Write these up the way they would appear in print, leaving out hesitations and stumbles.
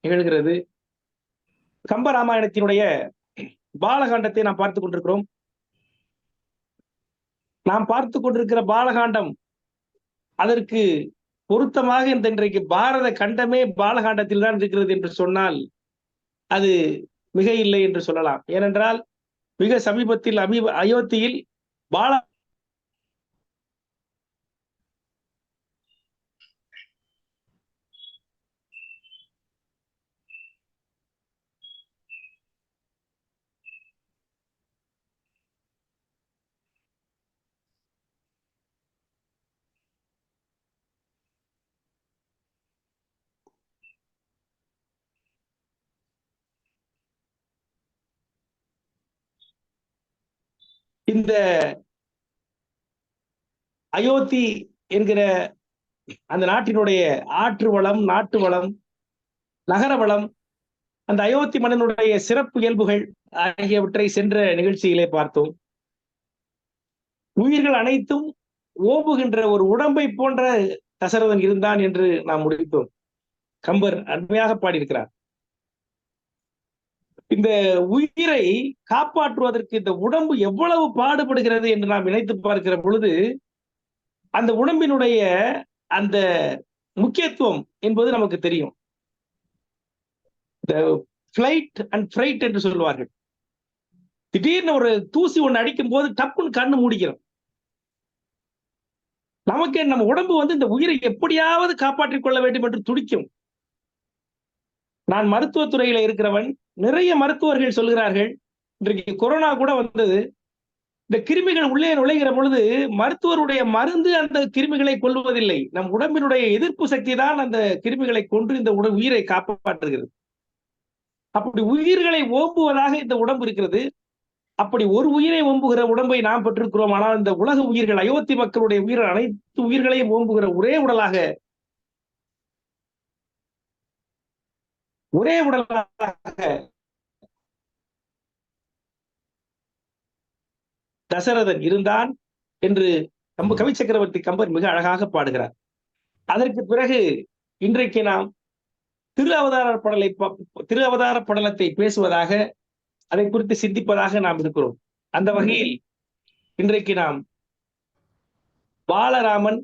நிகழ்கிறது. கம்பராமாயணத்தினுடைய பாலகாண்டத்தை நாம் பார்த்துக் கொண்டிருக்கிறோம். நாம் பார்த்துக் கொண்டிருக்கிற பாலகாண்டம் அதற்கு பொருத்தமாக இன்றைக்கு பாரத கண்டமே பாலகாண்டத்தில் தான் இருக்கிறது என்று சொன்னால் அது மிக இல்லை என்று சொல்லலாம். ஏனென்றால் மிக சமீபத்தில் அயோத்தியில் பால இந்த அயோத்தி என்கிற அந்த நாட்டினுடைய ஆற்று வளம், நாட்டு வளம், நகர வளம், அந்த அயோத்தி மன்னனுடைய சிறப்பு இயல்புகள் ஆகியவற்றை சென்ற நிகழ்ச்சியிலே பார்த்தோம். உயிர்கள் அனைத்தும் ஓம்புகின்ற ஒரு உடம்பை போன்ற தசரதன் இருந்தான் என்று நாம் முடித்தோம். கம்பர் அருமையாக பாடியிருக்கிறார். இந்த உயிரை காப்பாற்றுவதற்கு இந்த உடம்பு எவ்வளவு பாடுபடுகிறது என்று நாம் நினைத்து பார்க்கிற பொழுது அந்த உடம்பினுடைய அந்த முக்கியத்துவம் என்பது நமக்கு தெரியும். ஃபிளைட் அண்ட் ஃப்ரைட் என்று சொல்லுவார்கள். திடீர்னு ஒரு தூசி ஒண்ணு அடிக்கும் போது டப்புன்னு கண்ணு மூடிக்கிறோம். நமக்கு நம்ம உடம்பு இந்த உயிரை எப்படியாவது காப்பாற்றிக் கொள்ள வேண்டும் என்று துடிக்கும். நான் மருத்துவத்துறையில இருக்கிறவன். நிறைய மருத்துவர்கள் சொல்கிறார்கள், இன்றைக்கு கொரோனா கூட வந்தது, இந்த கிருமிகள் உள்ளே நுழைகிற பொழுது மருத்துவருடைய மருந்து அந்த கிருமிகளை கொல்லுவதில்லை. நம் உடம்பினுடைய எதிர்ப்பு சக்தி தான் அந்த கிருமிகளை கொன்று இந்த உயிரை காப்பாற்றுகிறது. அப்படி உயிர்களை ஓம்புவதாக இந்த உடம்பு இருக்கிறது. அப்படி ஒரு உயிரை ஓம்புகிற உடம்பை நாம் பெற்றிருக்கிறோம். ஆனால் இந்த உலக உயிர்கள், அயோத்தி மக்களுடைய உயிர், அனைத்து உயிர்களையும் ஓம்புகிற ஒரே உடலாக தசரதன் இருந்தான் என்று கவி சக்கரவர்த்தி கம்பர் மிக அழகாக பாடுகிறார். அதற்கு பிறகு இன்றைக்கு நாம் திரு அவதார படலத்தை பேசுவதாக, அதை குறித்து சிந்திப்பதாக நாம் இருக்கிறோம். அந்த வகையில் இன்றைக்கு நாம் பாலராமன்,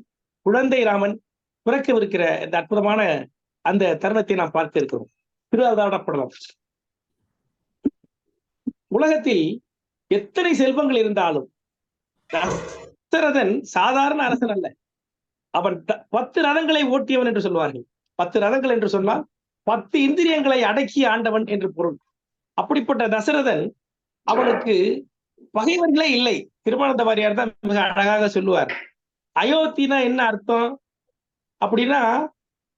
குழந்தை ராமன் பிறக்கவிருக்கிற இந்த அற்புதமான அந்த தருணத்தை நாம் பார்க்க இருக்கிறோம். திரு அவதார படலம். உலகத்தில் எத்தனை செல்வங்கள் இருந்தாலும் தசரதன் சாதாரண அரசன் அல்ல. அவன் 10 ரதங்களை ஓட்டியவன் என்று சொல்வார்கள். 10 ரதங்கள் என்று சொன்னால் 10 இந்திரியங்களை அடக்கி ஆண்டவன் என்று பொருள். அப்படிப்பட்ட தசரதன், அவனுக்கு பகைவர்களே இல்லை. திருமணத்த வாரியார் தான் மிக அழகாக சொல்லுவார். அயோத்தினா என்ன அர்த்தம் அப்படின்னா,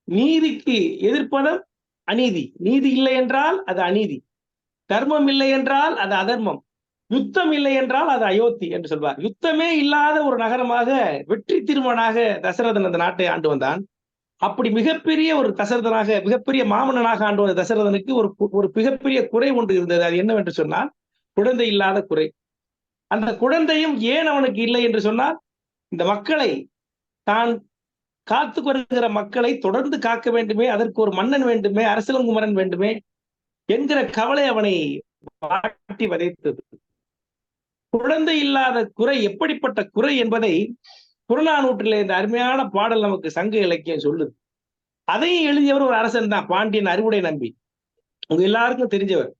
நீதிக்கு எதிர்ப்பதம் அநீதி, நீதி இல்லை என்றால் அது அநீதி, தர்மம் இல்லை என்றால் அது அதர்மம், யுத்தம் இல்லை என்றால் அது அயோத்தி என்று சொல்வார். யுத்தமே இல்லாத ஒரு நகரமாக, வெற்றி திருமணாக தசரதன் அந்த நாட்டை ஆண்டு வந்தான். அப்படி மிகப்பெரிய ஒரு தசரதனாக, மிகப்பெரிய மாமன்னனாக ஆண்டு வந்த தசரதனுக்கு ஒரு மிகப்பெரிய குறை ஒன்று இருந்தது. அது என்னவென்று சொன்னால், குழந்தை இல்லாத குறை. அந்த குழந்தையும் ஏன் அவனுக்கு இல்லை என்று சொன்னால், இந்த மக்களை, தான் காத்து வருகிற மக்களை தொடர்ந்து காக்க வேண்டுமே, அதற்கு ஒரு மன்னன் வேண்டுமே, அரசலங்குமரன் வேண்டுமே என்கிற கவலை அவனை வாட்டி வதைத்தது. குழந்தை இல்லாத குறை எப்படிப்பட்ட குறை என்பதை புறநானூற்றிலே இந்த அருமையான பாடல் நமக்கு சங்க இலக்கியம் சொல்லுது. அதையும் எழுதியவர் ஒரு அரசன் தான், பாண்டியன் அறுவடை நம்பி. உங்க எல்லாருக்கும் தெரிஞ்சவர்.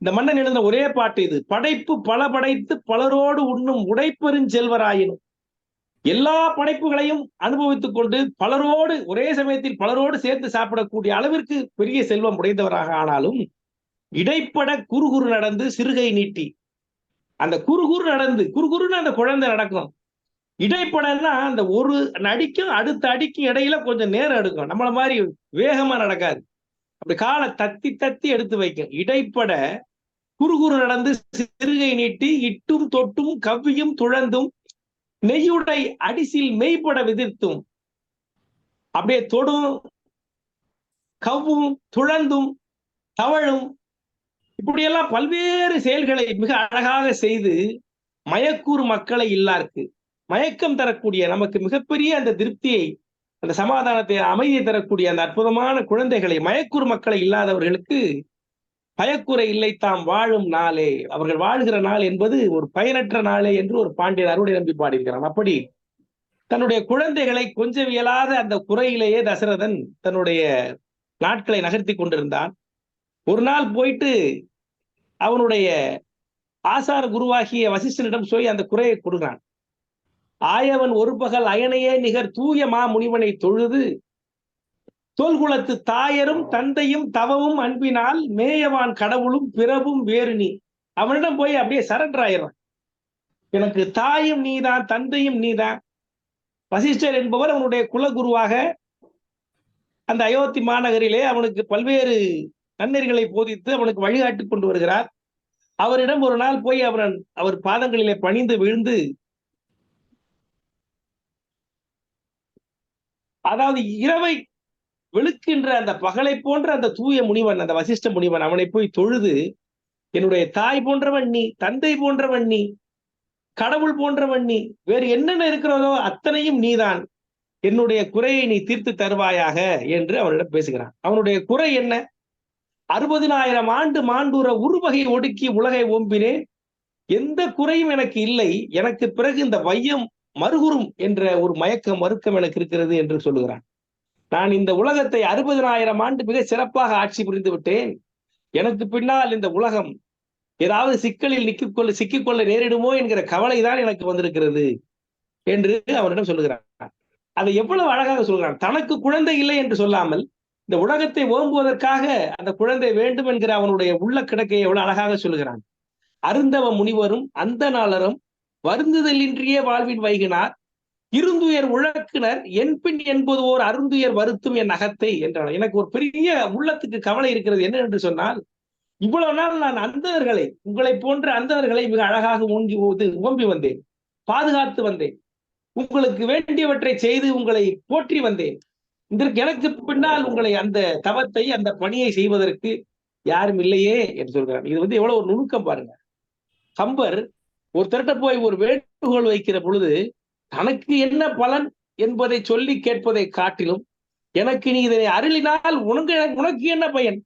இந்த மன்னன் எழுதின ஒரே பாட்டு இது. படைப்பு பல படைத்து பலரோடு உண்ணும் உடைப்பெருஞ்செல்வராயினும், எல்லா படைப்புகளையும் அனுபவித்துக் கொண்டு பலரோடு, ஒரே சமயத்தில் பலரோடு சேர்ந்து சாப்பிடக்கூடிய அளவிற்கு பெரிய செல்வம் உடைந்தவராக ஆனாலும், இடைப்பட குறுகுறு நடந்து சிறுகை நீட்டி, அந்த குறுகுறு நடந்து, குறுகுறுன்னு அந்த குழந்தை நடக்கும். இடைப்படன்னா அந்த ஒரு அடிக்கும் அடுத்த அடிக்கும் இடையில கொஞ்சம் நேரம் எடுக்கும். நம்மள மாதிரி வேகமா நடக்காது. அப்படி காலை தத்தி தத்தி எடுத்து வைக்கும். இடைப்பட குறுகுறு நடந்து சிறுகை நீட்டி, இட்டும் தொட்டும் கவ்வியும் துழந்தும் நெய்யுடை அடிசில் மெய்ப்பட விதிர்த்தும், அப்படியே தொடும், கவ்வும், துழந்தும், தவழும், இப்படியெல்லாம் பல்வேறு செயல்களை மிக அழகாக செய்து மயக்கூறு மக்களை இல்லார்க்கு, மயக்கம் தரக்கூடிய, நமக்கு மிகப்பெரிய அந்த திருப்தியை அந்த சமாதானத்தை, அமைதியை தரக்கூடிய அந்த அற்புதமான குழந்தைகளை, மயக்குறு மக்களை இல்லாதவர்களுக்கு பயக்குறை இல்லை தாம் வாழும் நாளே, அவர்கள் வாழ்கிற நாள் என்பது ஒரு பயனற்ற நாளே என்று ஒரு பாண்டியன் அருளை நம்பி பாடியிருக்கிறான். அப்படி தன்னுடைய குழந்தைகளை கொஞ்சம் இயலாத அந்த குறையிலேயே தசரதன் தன்னுடைய நாட்களை நகர்த்தி கொண்டிருந்தான். ஒரு நாள் போயிட்டு அவனுடைய ஆசார குருவாகிய வசிஷ்டனிடம் போய் அந்த குறையை கொடுக்கிறான். ஆயவன் ஒரு பகல் அயனையே நிகர் தூய மா முனிவனை தொழுது தோல்குலத்து தாயரும் தந்தையும் தவமும் அன்பினால் மேயவான் கடவுளும் பிறவும் வேறு நீ. அவனிடம் போய் அப்படியே சரண்டர் ஆயிடுறான். எனக்கு தாயும் நீதான், தந்தையும் நீதான். வசிஷ்டர் என்பவர் அவனுடைய குலகுருவாக அந்த அயோத்தி மாநகரிலே அவனுக்கு பல்வேறு நன்னெறிகளை போதித்து அவனுக்கு வழிகாட்டி கொண்டு வருகிறார். அவரிடம் ஒரு நாள் போய் அவர் பாதங்களிலே பணிந்து விழுந்து, அதாவது இரவை வெளுக்கின்ற அந்த பகலை போன்ற அந்த தூய முனிவன், அந்த வசிஷ்ட முனிவன், அவனை போய் தொழுது, என்னுடைய தாய் போன்றவன் நீ, தந்தை போன்றவன் நீ, கடவுள் போன்றவன் நீ, வேறு என்னென்ன இருக்கிறதோ அத்தனையும் நீதான், என்னுடைய குறையை நீ தீர்த்து தருவாயாக என்று அவனிடம் பேசுகிறான். அவனுடைய குறை என்ன? 60,000 ஆண்டு மாண்டூர உருவகை ஒடுக்கி உலகை ஓம்பினேன், எந்த குறையும் எனக்கு இல்லை, எனக்கு பிறகு இந்த வையம் மறுகுறும் என்ற ஒரு மயக்கம் மறுக்கம் எனக்கு இருக்கிறது என்று சொல்லுகிறான். நான் இந்த உலகத்தை 60,000 ஆண்டு மிக சிறப்பாக ஆட்சி புரிந்து விட்டேன். எனக்கு பின்னால் இந்த உலகம் ஏதாவது சிக்கலில் சிக்கிக்கொள்ள நேரிடுமோ என்கிற கவலைதான் எனக்கு வந்திருக்கிறது என்று அவனிடம் சொல்லுகிறான். அதை எவ்வளவு அழகாக சொல்கிறான். தனக்கு குழந்தை இல்லை என்று சொல்லாமல் இந்த உலகத்தை ஓம்புவதற்காக அந்த குழந்தை வேண்டும் என்கிற அவனுடைய உள்ள கிடக்கையை எவ்வளவு அழகாக சொல்லுகிறான். அருந்தவ முனிவரும் அந்த நாளரும் வருந்துதலின்றியே வாழ்வின் வைகினார், இருந்துயர் உழக்கினர் என் பின் என்பது ஓர் அருந்துயர் வருத்தும் என் அகத்தை என்றார். எனக்கு ஒரு பெரிய உள்ளத்துக்கு கவலை இருக்கிறது. என்ன என்று சொன்னால், இவ்வளவு நாள் நான் அந்தணர்களை, உங்களை போன்ற அந்தணர்களை மிக அழகாக ஓம்பி வந்தேன், பாதுகாத்து வந்தேன், உங்களுக்கு வேண்டியவற்றை செய்து உங்களை போற்றி வந்தேன். இதற்கு எனக்கு பின்னால் உங்களை அந்த தவத்தை, அந்த பணியை செய்வதற்கு யாரும் இல்லையே என்று சொல்கிறார். இது எவ்வளவு ஒரு நுணுக்கம் பாருங்க. கம்பர் ஒருத்தர்கிட்ட போய் ஒரு வேண்டுகோள் வைக்கிற பொழுது, தனக்கு என்ன பலன் என்பதை சொல்லி கேட்பதை காட்டிலும், எனக்கு நீ இதனை அருளினால் உனக்கு என்ன பயன்,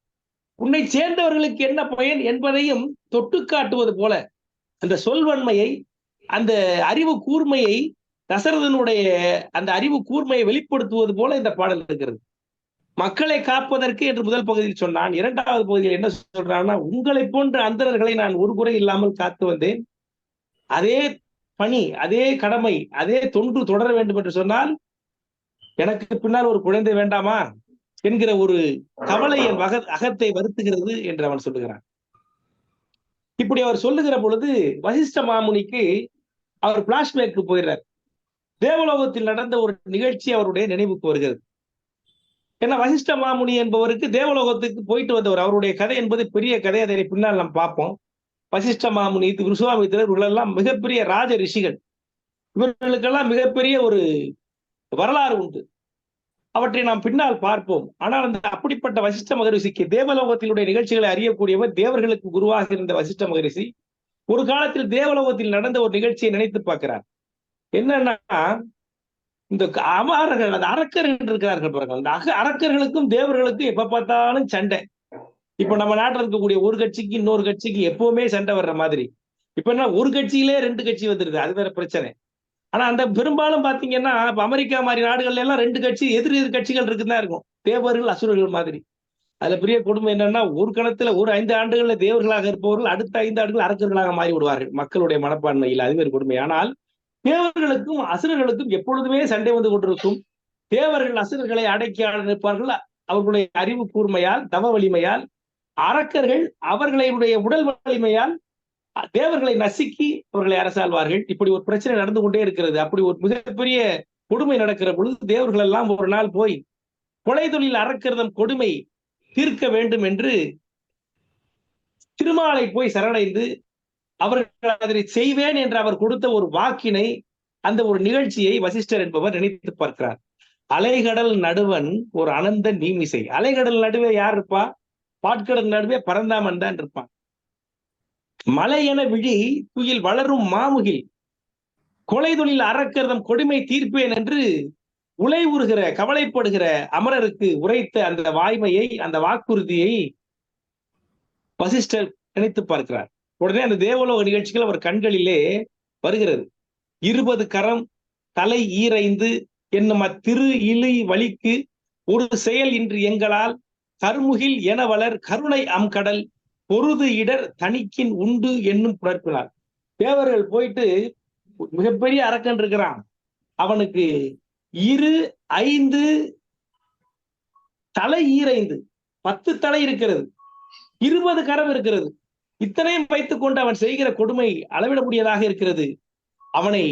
உன்னை சேர்ந்தவர்களுக்கு என்ன பயன் என்பதையும் தொட்டு காட்டுவது போல அந்த சொல்வன்மையை, அந்த அறிவு கூர்மையை, தசரதனுடைய அந்த அறிவு கூர்மையை வெளிப்படுத்துவது போல இந்த பாடல் இருக்கிறது. மக்களை காப்பதற்கு என்று முதல் பகுதியில் சொன்னான். இரண்டாவது பகுதியில் என்ன சொல்றான்னா, உங்களை போன்ற அந்தணர்களை நான் ஒரு குறை இல்லாமல் காத்து வந்தேன். அதே பணி, அதே கடமை, அதே தொன்று தொடர வேண்டும் என்று சொன்னால் எனக்கு பின்னால் ஒரு குழந்தை வேண்டாமா என்கிற ஒரு கவலை என் அகத்தை வருத்துகிறது என்று அவன் சொல்லுகிறான். இப்படி அவர் சொல்லுகிற பொழுது வசிஷ்ட மாமுனிக்கு அவர் பிளாஷ்பேக்கு போயிடுறார். தேவலோகத்தில் நடந்த ஒரு நிகழ்ச்சி அவருடைய நினைவுக்கு வருகிறது. ஏன்னா வசிஷ்ட மாமுனி என்பவருக்கு தேவலோகத்துக்கு போயிட்டு வந்தவர். அவருடைய கதை என்பது பெரிய கதை, அதை பின்னால் நாம் பார்ப்போம். வசிஷ்ட மாமுனி, விஸ்வாமித்திரர் இவர்களெல்லாம் மிகப்பெரிய ராஜ ரிஷிகள். இவர்களுக்கெல்லாம் மிகப்பெரிய ஒரு வரலாறு உண்டு. அவற்றை நாம் பின்னால் பார்ப்போம். ஆனால் அந்த அப்படிப்பட்ட வசிஷ்ட மகரிஷிக்கு தேவலோகத்தினுடைய நிகழ்ச்சிகளை அறியக்கூடியவர், தேவர்களுக்கு குருவாக இருந்த வசிஷ்ட மகரிஷி ஒரு காலத்தில் தேவலோகத்தில் நடந்த ஒரு நிகழ்ச்சியை நினைத்து பார்க்கிறார். என்னன்னா, இந்த அமரர்கள், அந்த அரக்கர்கள் இருக்கிறார்கள் பாருங்கள், அந்த அரக்கர்களுக்கும் தேவர்களுக்கும் எப்ப பார்த்தாலும் சண்டை. இப்ப நம்ம நாட்டில் இருக்கக்கூடிய ஒரு கட்சிக்கு இன்னொரு கட்சிக்கு எப்பவுமே சண்டை வர்ற மாதிரி. இப்ப என்ன, ஒரு கட்சியிலே 2 கட்சி வந்துருது, அது வேற பிரச்சனை. ஆனா அந்த பெரும்பாலும் பாத்தீங்கன்னா இப்ப அமெரிக்கா மாதிரி நாடுகள்ல எல்லாம் 2 கட்சி, எதிர் கட்சிகள் இருக்குதான் இருக்கும், தேவர்கள் அசுரர்கள் மாதிரி. அதுல பெரிய கொடுமை என்னன்னா, ஒரு கணத்துல ஒரு 5 ஆண்டுகள்ல தேவர்களாக இருப்பவர்கள் அடுத்த 5 ஆண்டுகள் அரக்கர்களாக மாறி விடுவார்கள் மக்களுடைய மனப்பான்மையில். அது ஒரு கொடுமை. ஆனால் தேவர்களுக்கும் அசுரர்களுக்கும் எப்பொழுதுமே சண்டை வந்து கொண்டிருக்கும். தேவர்கள் அசுரர்களை அடக்கி நிற்பார்கள் அவர்களுடைய அறிவு கூர்மையால், தவ வலிமையால். அரக்கர்கள் அவர்களுடைய உடல் வலிமையால் தேவர்களை நசுக்கி அவர்களை அரசாள்வார்கள். இப்படி ஒரு பிரச்சனை நடந்து கொண்டே இருக்கிறது. அப்படி ஒரு மிகப்பெரிய கொடுமை நடக்கிற பொழுது தேவர்கள் எல்லாம் ஒரு நாள் போய் கொலை தொழில் அரக்கர்தம் கொடுமை தீர்க்க வேண்டும் என்று திருமாலை போய் சரணடைந்து அவர்கள் அதனை செய்வேன் என்று அவர் கொடுத்த ஒரு வாக்கினை, அந்த ஒரு நிகழ்ச்சியை வசிஷ்டர் என்பவர் நினைத்து பார்க்கிறார். அலைகடல் நடுவன் ஒரு அனந்த நீமிசை. அலைகடல் நடுவே யார் இருப்பா? பாட்கடல் நடுவே பரந்தாமன் தான் இருப்பான். மலை என விழி துயில் வளரும் மாமுகில் கொலை தொழில் அரக்கர்தம் கொடுமை தீர்ப்பேன் என்று உலை உறுகிற கவலைப்படுகிற அமரருக்கு உரைத்த அந்த வாய்மையை, அந்த வாக்குறுதியை வசிஷ்டர் நினைத்து பார்க்கிறார். உடனே அந்த தேவலோக நிகழ்ச்சிகள் அவர் கண்களிலே வருகிறது. 20 கரம் தலை ஈரைந்து என்னும் அத்திரு இழி வழிக்கு ஒரு செயல் இன்று எங்களால் கருமுகில் என வளர் கருணை அம்கடல் பொருது இடர் தணிக்கின் உண்டு என்னும் புணர்ப்பினார். தேவர்கள் போயிட்டு மிகப்பெரிய அரக்கன் இருக்கிறான், அவனுக்கு 5 தலை ஈரைந்து 10 தலை இருக்கிறது, 20 கரம் இருக்கிறது. இத்தனையும் வைத்துக் கொண்டு அவன் செய்கிற கொடுமை அளவிட முடியதாக இருக்கிறது. அவனை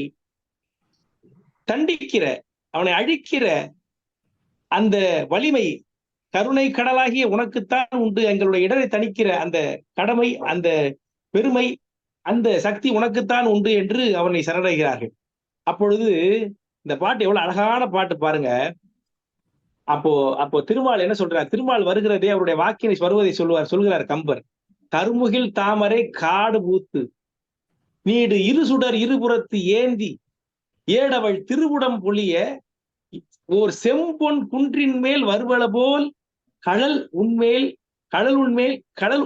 தண்டிக்கிற, அவனை அழிக்கிற அந்த வலிமை கருணை கடலாகிய உனக்குத்தான் உண்டு. எங்களுடைய இடரை தணிக்கிற அந்த கடமை, அந்த பெருமை, அந்த சக்தி உனக்குத்தான் உண்டு என்று அவனை சரணடைகிறார்கள். அப்பொழுது இந்த பாட்டு எவ்வளவு அழகான பாட்டு பாருங்க. அப்போ திருமால் என்ன சொல்றார்? திருமால் வருகிறதே அவருடைய வாக்கினை வருவதை சொல்கிறார் கம்பர். கருமுகில் தாமரை காடு பூத்து நீடு இருசுடர் இருபுறத்து ஏந்தி ஏடவள் திருவுடம் பொழிய ஓர் செம்பொன் குன்றின் மேல் வருவள போல்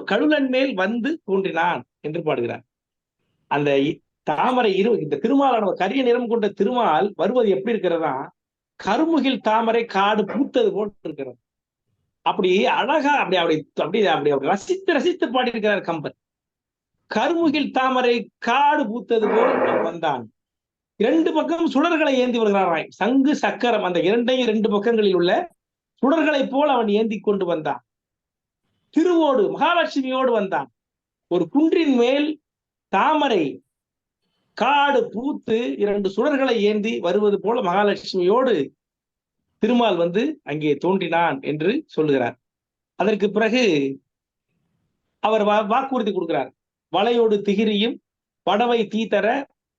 கழுலன் மேல் வந்து தோன்றினான் என்று பாடுகிறார். அந்த தாமரை இந்த திருமாலான கரிய நிறம் கொண்ட திருமால் வருவது எப்படி இருக்கிறதா? கருமுகில் தாமரை காடு பூத்தது போல் இருக்கிறது. அப்படி அழகா அப்படி ரசித்து பாடியிருக்கிறார் கம்பர். கருமுகில் தாமரை காடு பூத்தது போல் வந்தான். 2 பக்கம் சுடர்களை ஏந்தி வருகிறாராய். சங்கு சக்கரம் அந்த இரண்டையும் 2 பக்கங்களில் உள்ள சுடர்களை போல் அவன் ஏந்தி கொண்டு வந்தான். திருவோடு மகாலட்சுமியோடு வந்தான். ஒரு குன்றின் மேல் தாமரை காடு பூத்து 2 சுடர்களை ஏந்தி வருவது போல மகாலட்சுமியோடு திருமால் வந்து அங்கே தோன்றினான் என்று சொல்லுகிறார். அதற்கு பிறகு அவர் வாக்குறுதி கொடுக்கிறார். வளையோடு திகிரியும் படவை தீத்தர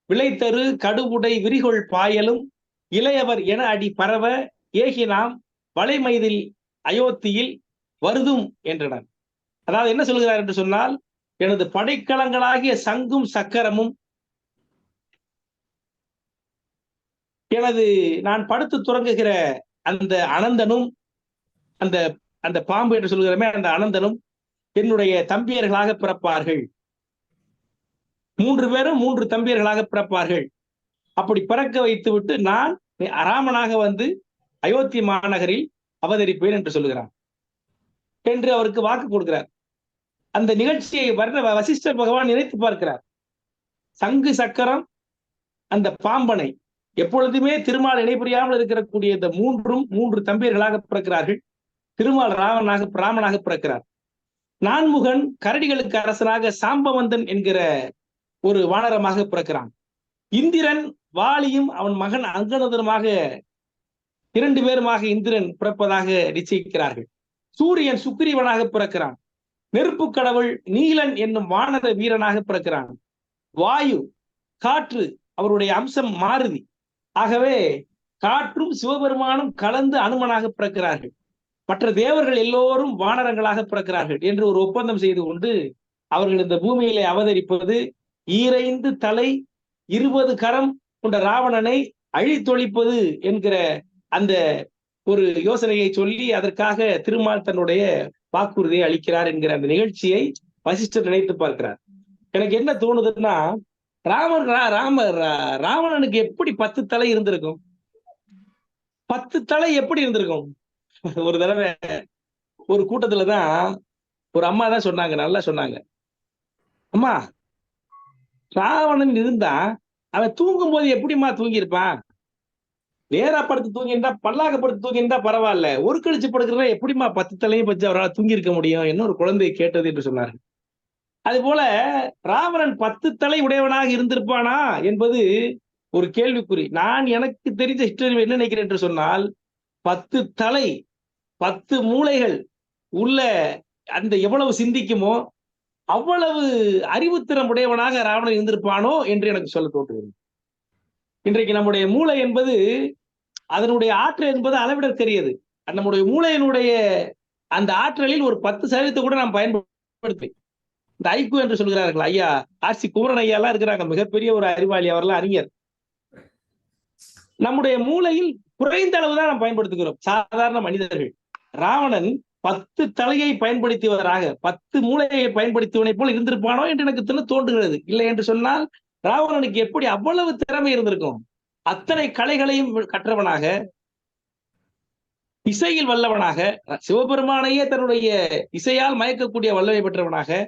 விளைத்தரு கடுவுடை விரிகொள் பாயலும் இளையவர் என அடி பரவ ஏகினாம் வளைமைதில் அயோத்தியில் வருதும் என்றனர். அதாவது என்ன சொல்கிறார் என்று சொன்னால், எனது படைக்கலங்களாகிய சங்கும் சக்கரமும் நான் படுத்து துறங்குகிற அந்த அனந்தனும் அந்த பாம்பு என்று சொல்கிறமே அந்த அனந்தனும் என்னுடைய தம்பியர்களாக பிறப்பார்கள். 3 பேரும் 3 தம்பியர்களாக பிறப்பார்கள். அப்படி பிறக்க வைத்து விட்டு நான் ராமனாக வந்து அயோத்தி மாநகரில் அவதரிப்பேன் என்று சொல்லுகிறார் என்று அவருக்கு வாக்கு கொடுக்கிறார். அந்த நிகழ்ச்சியை வசிஷ்டர் பகவான் நினைத்து பார்க்கிறார். சங்கு சக்கரம் அந்த பாம்பனை எப்பொழுதுமே திருமால் இணைபுரியாமல் இருக்கக்கூடிய இந்த 3 தம்பியர்களாக பிறக்கிறார்கள். திருமால் ராமனாக பிறக்கிறார். நான்முகன் கரடிகளுக்கு அரசனாக சாம்பவந்தன் என்கிற ஒரு வானரமாக பிறக்கிறான். இந்திரன் வாலியும் அவன் மகன் அங்கனதனுமாக 2 பேருமாக இந்திரன் பிறப்பதாக நிச்சயிக்கிறார்கள். சூரியன் சுக்கிரீவனாக பிறக்கிறான். நெருப்பு கடவுள் நீலன் என்னும் வானர வீரனாக பிறக்கிறான். வாயு காற்று அவருடைய அம்சம் மாருதி. ஆகவே காற்றும் சிவபெருமானும் கலந்து அனுமனாக பிறக்கிறார்கள். மற்ற தேவர்கள் எல்லோரும் வானரங்களாக பிறக்கிறார்கள் என்று ஒரு ஒப்பந்தம் செய்து கொண்டு அவர்கள் இந்த பூமியிலே அவதரிப்பது 2 தலை 20 கரம் கொண்ட ராவணனை அழித்தொழிப்பது என்கிற அந்த ஒரு யோசனையை சொல்லி அதற்காக திருமால் தன்னுடைய வாக்குறுதியை அளிக்கிறார் என்கிற அந்த நிகழ்ச்சியை வசிஷ்டர் நினைத்து பார்க்கிறார். எனக்கு என்ன தோணுதுன்னா, ராவணனுக்கு எப்படி 10 தலை இருந்திருக்கும்? 10 தலை எப்படி இருந்திருக்கும்? ஒரு தடவை ஒரு கூட்டத்துலதான் ஒரு அம்மா தான் சொன்னாங்க, நல்லா சொன்னாங்க. அம்மா, ராவணன் இருந்தா அவன் தூங்கும் போது எப்படிமா தூங்கி இருப்பான்? நேரா படுத்து தூங்கிருந்தா, பல்லாக படுத்து தூங்கிருந்தா பரவாயில்ல, ஒரு கழிச்சு படுக்கிறதா எப்படிமா 10 தலையும் பச்சு அவரால் தூங்கி இருக்க முடியும்? என்ன ஒரு குழந்தை கேட்டது என்று சொன்னார்கள். அது போல ராவணன் 10 தலை உடையவனாக இருந்திருப்பானா என்பது ஒரு கேள்விக்குறி. நான் எனக்கு தெரிஞ்ச ஹிஸ்டரி என்ன நினைக்கிறேன் என்று சொன்னால், 10 தலை 10 மூளைகள் உள்ள அந்த எவ்வளவு சிந்திக்குமோ அவ்வளவு அறிவுத்திறம் உடையவனாக ராவணன் இருந்திருப்பானோ என்று எனக்கு சொல்ல தோன்றுகிறது. இன்றைக்கு நம்முடைய மூளை என்பது, அதனுடைய ஆற்றல் என்பது அளவிட தெரியாது. நம்முடைய மூளையினுடைய அந்த ஆற்றலில் ஒரு 10% கூட நாம் பயன்படுத்தி இந்த ஐக்கு என்று சொல்கிறார்கள். ஐயா ஆர்சி குமரன் ஐயா எல்லாம் இருக்கிறாங்க, மிகப்பெரிய ஒரு அறிவாளி, அவரெல்லாம் அறிஞர். நம்முடைய மூளையில் குறைந்த அளவுதான் நாம் பயன்படுத்துகிறோம் சாதாரண மனிதர்கள். ராவணன் 10 தலையை பயன்படுத்தியவராக 10 மூளையை பயன்படுத்தியவனை போல் இருந்திருப்பானோ என்று எனக்கு தோன்றுகிறது. இல்லை என்று சொன்னால் ராவணனுக்கு எப்படி அவ்வளவு திறமை இருந்திருக்கும்? அத்தனை கலைகளையும் கற்றவனாக, இசையில் வல்லவனாக, சிவபெருமானையே தன்னுடைய இசையால் மயக்கக்கூடிய வல்லமை பெற்றவனாக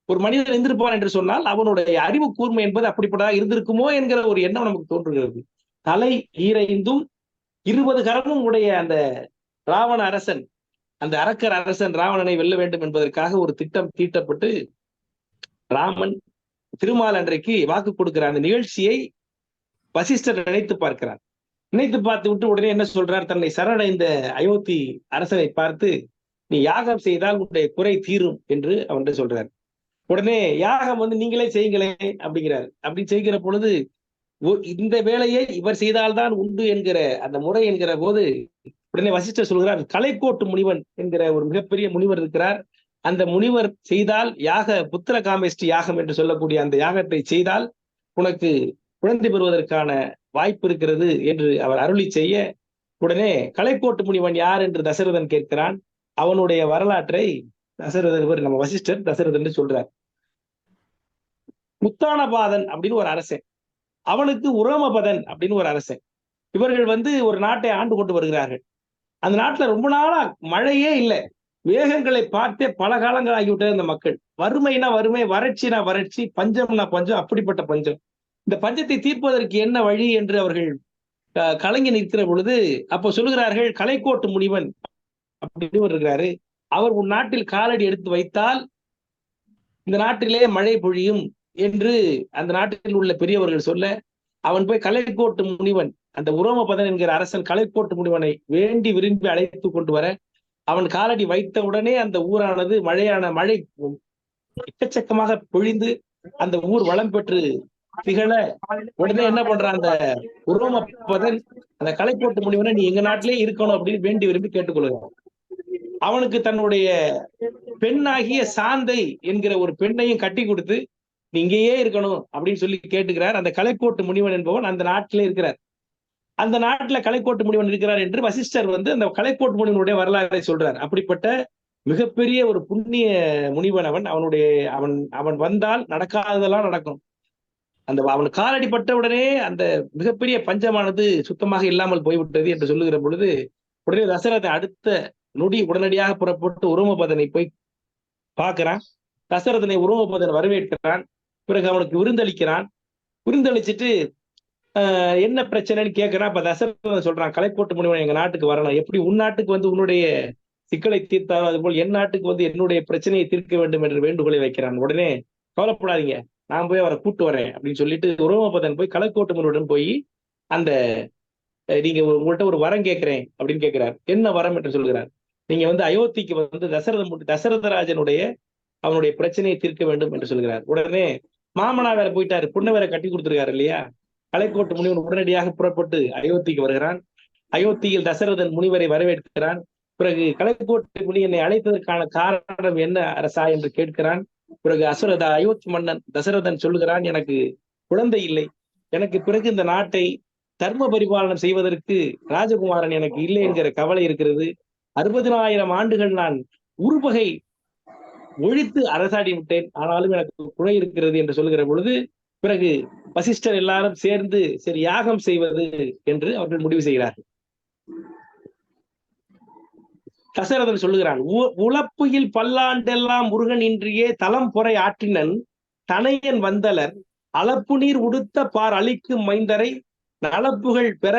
ஒரு மனிதன் இருந்திருப்பான் என்று சொன்னால் அவனுடைய அறிவு கூர்மை என்பது அப்படிப்பட்டதாக இருந்திருக்குமோ என்கிற ஒரு எண்ணம் நமக்கு தோன்றுகிறது. தலை ஈரைந்தும் 20 கரமும் உடைய அந்த ராவண அரசன், அந்த அரக்கர் அரசன் ராவணனை வெல்ல வேண்டும் என்பதற்காக ஒரு திட்டம் தீட்டப்பட்டு ராமன் திருமால் அன்றைக்கு வாக்கு கொடுக்கிற அந்த நிகழ்ச்சியை வசிஷ்டர் நினைத்து பார்க்கிறார். நினைத்து பார்த்து விட்டு உடனே என்ன சொல்றார்? தன்னை சரணடைந்த அயோத்தி அரசனை பார்த்து, நீ யாகம் செய்தால் உன்னுடைய குறை தீரும் என்று அவன் சொல்றார். உடனே யாகம் நீங்களே செய்யுங்களே அப்படிங்கிறார். அப்படி செய்கிற பொழுது இந்த வேலையை இவர் செய்தால்தான் உண்டு என்கிற அந்த முறை என்கிற போது உடனே வசிஷ்டர் சொல்கிறார், கலைக்கோட்டு முனிவன் என்கிற ஒரு மிகப்பெரிய முனிவர் இருக்கிறார். அந்த முனிவர் செய்தால் புத்திர காமேஷ்டி யாகம் என்று சொல்லக்கூடிய அந்த யாகத்தை செய்தால் உனக்கு குழந்தை பெறுவதற்கான வாய்ப்பு இருக்கிறது என்று அவர் அருளி செய்ய, உடனே கலைக்கோட்டு முனிவன் யார் என்று தசரதன் கேட்கிறான். அவனுடைய வரலாற்றை தசரதன் நம்ம வசிஷ்டர் தசரதன் சொல்றார். முத்தானபாதன் அப்படின்னு ஒரு அரசன், அவனுக்கு உரோமபதன் அப்படின்னு ஒரு அரசன். இவர்கள் ஒரு நாட்டை ஆண்டு கொண்டு வருகிறார்கள். அந்த நாட்டுல ரொம்ப நாளா மழையே இல்லை. வேகங்களை பார்த்தே பல காலங்கள் ஆகிவிட்டது. அந்த மக்கள் வறுமைனா வறுமை, வறட்சினா வறட்சி, பஞ்சம்னா பஞ்சம், அப்படிப்பட்ட பஞ்சம். இந்த பஞ்சத்தை தீர்ப்பதற்கு என்ன வழி என்று அவர்கள் கலங்கி நிற்கிற பொழுது அப்ப சொல்லுகிறார்கள், கலைக்கோட்டு முனிவன் அப்படின்னு இருக்கிறாரு, அவர் உன் நாட்டில் காலடி எடுத்து வைத்தால் இந்த நாட்டிலே மழை பொழியும் என்று அந்த நாட்டில் உள்ள பெரியவர்கள் சொல்ல, அவன் போய் கலைக்கோட்டு முனிவன், அந்த உரோமபதன் என்கிற அரசன் கலைக்கோட்டு முனிவனை வேண்டி விரும்பி அழைத்து கொண்டு வர, அவன் காலடி வைத்த உடனே அந்த ஊரானது மழை எக்கச்சக்கமாக பொழிந்து அந்த ஊர் வளம் பெற்று திகழ, உடனே என்ன பண்றான் அந்த உரோமபதன் அந்த கலைக்கோட்டு முனிவனை, நீ எங்க நாட்டிலே இருக்கணும் அப்படின்னு வேண்டி விரும்பி கேட்டுக்கொள்கிறான். அவனுக்கு தன்னுடைய பெண்ணாகிய சாந்தை என்கிற ஒரு பெண்ணையும் கட்டி கொடுத்து நீ இங்கேயே இருக்கணும் அப்படின்னு சொல்லி கேட்டுக்கிறார். அந்த கலைக்கோட்டு முனிவன் என்பவன் அந்த நாட்டிலே இருக்கிறார். அந்த நாட்டுல கலைக்கோட்டு முனிவன் இருக்கிறார் என்று வசிஷ்டர் அந்த கலைக்கோட்டு முனிவனுடைய வரலாறை சொல்றார். அப்படிப்பட்ட மிகப்பெரிய ஒரு புண்ணிய முனிவன் அவன். அவன் வந்தால் நடக்காததெல்லாம் நடக்கும். அவன் காலடிப்பட்ட உடனே அந்த மிகப்பெரிய பஞ்சமானது சுத்தமாக இல்லாமல் போய்விட்டது என்று சொல்லுகிற பொழுது உடனே தசரதன் அடுத்த நொடி உடனடியாக புறப்பட்டு உரோமபதனை போய் பார்க்கிறான். தசரதனை உரோமபதன் வரவேற்கிறான். பிறகு அவனுக்கு விருந்தளிக்கிறான். விருந்தளிச்சுட்டு என்ன பிரச்சனைன்னு கேட்கிறான். அப்ப தசரதன் சொல்றான், கலைக்கோட்டு முனிவன் எங்க நாட்டுக்கு வரணும். எப்படி உன் நாட்டுக்கு உன்னுடைய சிக்கலை தீர்த்தாலும் அது போல் என் நாட்டுக்கு என்னுடைய பிரச்சனையை தீர்க்க வேண்டும் என்று வேண்டுகோளை வைக்கிறான். உடனே கவலைப்படாதீங்க, நான் போய் அவரை கூட்டு வரேன் அப்படின்னு சொல்லிட்டு உரோமபதன் போய் கலைக்கோட்டு முனிவனுடன் போய் அந்த நீங்க உங்கள்கிட்ட ஒரு வரம் கேட்கிறேன் அப்படின்னு கேட்கிறார். என்ன வரம் என்று சொல்கிறார். நீங்க அயோத்திக்கு தசரதராஜனுடைய அவனுடைய பிரச்சனையை தீர்க்க வேண்டும் என்று சொல்கிறார். உடனே மாமனா வேற போயிட்டாரு, பொண்ணை வேற கட்டி கொடுத்திருக்காரு இல்லையா. கலைக்கோட்டு முனிவன் உடனடியாக புறப்பட்டு அயோத்திக்கு வருகிறான். அயோத்தியில் தசரதன் முனிவரை வரவேற்கிறான். பிறகு கலைக்கோட்டு முனி என்னை அழைத்ததற்கான காரணம் என்ன அரசா என்று கேட்கிறான். பிறகு அயோத்தி மன்னன் தசரதன் சொல்லுகிறான், எனக்கு குழந்தை இல்லை, எனக்கு பிறகு இந்த நாட்டை தர்ம பரிபாலனம் செய்வதற்கு ராஜகுமாரன் எனக்கு இல்லை என்கிற கவலை இருக்கிறது. 60,000 ஆண்டுகள் நான் உருபகை ஒழித்து அரசாடி விட்டேன், ஆனாலும் எனக்கு குறை இருக்கிறது என்று சொல்லுகிற பொழுது பிறகு வசிஷ்டர் எல்லாரும் சேர்ந்து சரி யாகம் செய்வது என்று அவர்கள் முடிவு செய்கிறார்கள். தசரதன் சொல்லுகிறான், உழப்புயில் பல்லாண்டெல்லாம் முருகன் இன்றியே தலம் பொறை ஆற்றினன் தனையன் வந்தலர் அளப்பு நீர் உடுத்த பார் அளிக்கும் மைந்தரை நலப்புகள் பெற